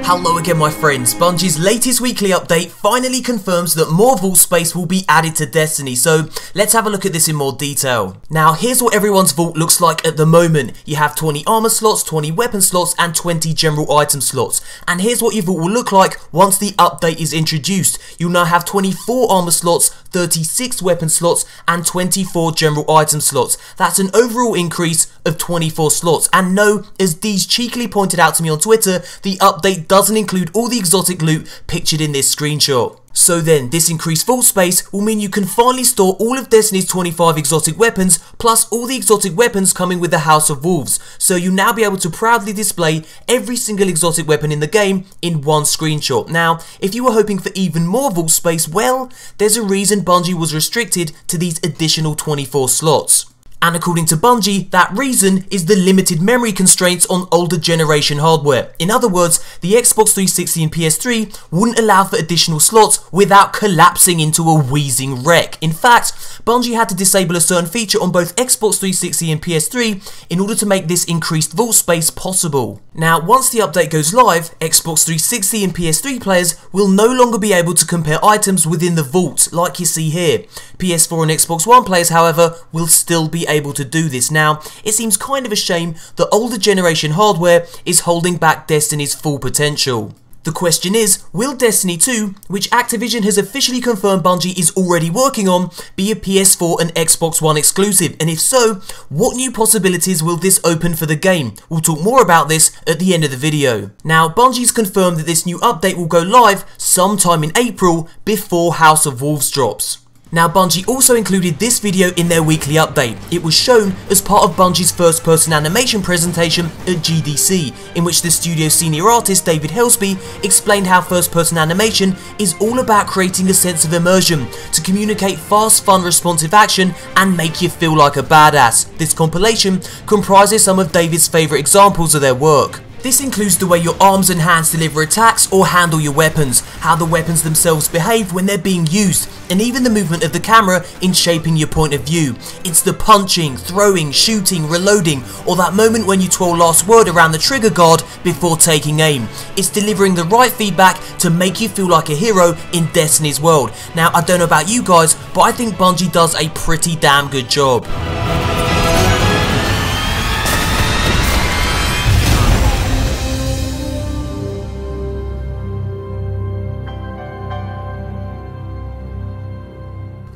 Hello again my friends, Bungie's latest weekly update finally confirms that more vault space will be added to Destiny, so let's have a look at this in more detail. Now here's what everyone's vault looks like at the moment. You have 20 armor slots, 20 weapon slots and 20 general item slots. And here's what your vault will look like once the update is introduced. You'll now have 24 armor slots, 36 weapon slots and 24 general item slots. That's an overall increase of 24 slots. And no, as Deez cheekily pointed out to me on Twitter, the update doesn't include all the exotic loot pictured in this screenshot. So then, this increased vault space will mean you can finally store all of Destiny's 25 exotic weapons, plus all the exotic weapons coming with the House of Wolves. So you'll now be able to proudly display every single exotic weapon in the game in one screenshot. Now, if you were hoping for even more vault space, well, there's a reason Bungie was restricted to these additional 24 slots. And according to Bungie, that reason is the limited memory constraints on older generation hardware. In other words, the Xbox 360 and PS3 wouldn't allow for additional slots without collapsing into a wheezing wreck. In fact, Bungie had to disable a certain feature on both Xbox 360 and PS3 in order to make this increased vault space possible. Now, once the update goes live, Xbox 360 and PS3 players will no longer be able to compare items within the vault, like you see here. PS4 and Xbox One players, however, will still be able to do this. Now, it seems kind of a shame that older generation hardware is holding back Destiny's full potential. The question is, will Destiny 2, which Activision has officially confirmed Bungie is already working on, be a PS4 and Xbox One exclusive? And if so, what new possibilities will this open for the game? We'll talk more about this at the end of the video. Now, Bungie's confirmed that this new update will go live sometime in April before House of Wolves drops. Now, Bungie also included this video in their weekly update. It was shown as part of Bungie's first-person animation presentation at GDC, in which the studio's senior artist David Helsby explained how first-person animation is all about creating a sense of immersion to communicate fast, fun, responsive action and make you feel like a badass. This compilation comprises some of David's favourite examples of their work. This includes the way your arms and hands deliver attacks or handle your weapons, how the weapons themselves behave when they're being used, and even the movement of the camera in shaping your point of view. It's the punching, throwing, shooting, reloading, or that moment when you twirl last word around the trigger guard before taking aim. It's delivering the right feedback to make you feel like a hero in Destiny's world. Now, I don't know about you guys, but I think Bungie does a pretty damn good job.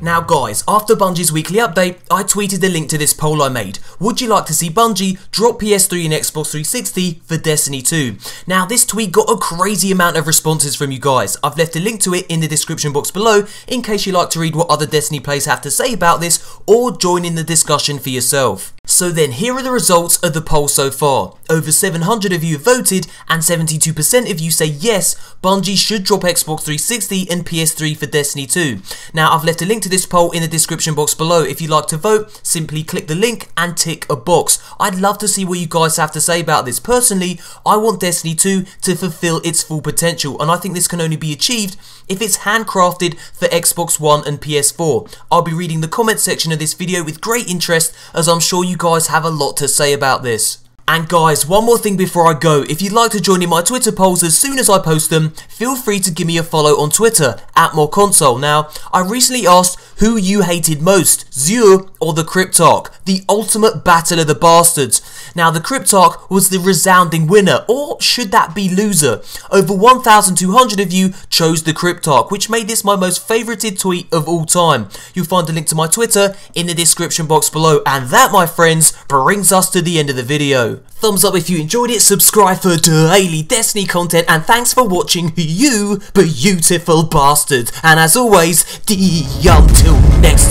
Now guys, after Bungie's weekly update, I tweeted a link to this poll I made. Would you like to see Bungie drop PS3 and Xbox 360 for Destiny 2? Now this tweet got a crazy amount of responses from you guys. I've left a link to it in the description box below in case you like to read what other Destiny players have to say about this or join in the discussion for yourself. So then, here are the results of the poll so far. Over 700 of you have voted and 72% of you say yes, Bungie should drop Xbox 360 and PS3 for Destiny 2. Now, I've left a link to this poll in the description box below. If you'd like to vote, simply click the link and tick a box. I'd love to see what you guys have to say about this. Personally, I want Destiny 2 to fulfill its full potential, and I think this can only be achieved if it's handcrafted for Xbox One and PS4. I'll be reading the comment section of this video with great interest, as I'm sure you guys have a lot to say about this. And guys, one more thing before I go. If you'd like to join in my Twitter polls as soon as I post them, feel free to give me a follow on Twitter, @MoreConsole. Now, I recently asked who you hated most, Xur or the Cryptarch, the ultimate battle of the bastards. Now, the Cryptarch was the resounding winner, or should that be loser? Over 1,200 of you chose the Cryptarch, which made this my most favorited tweet of all time. You'll find a link to my Twitter in the description box below. And that, my friends, brings us to the end of the video. Thumbs up if you enjoyed it, subscribe for daily Destiny content, and thanks for watching, you beautiful bastards. And as always, until next time.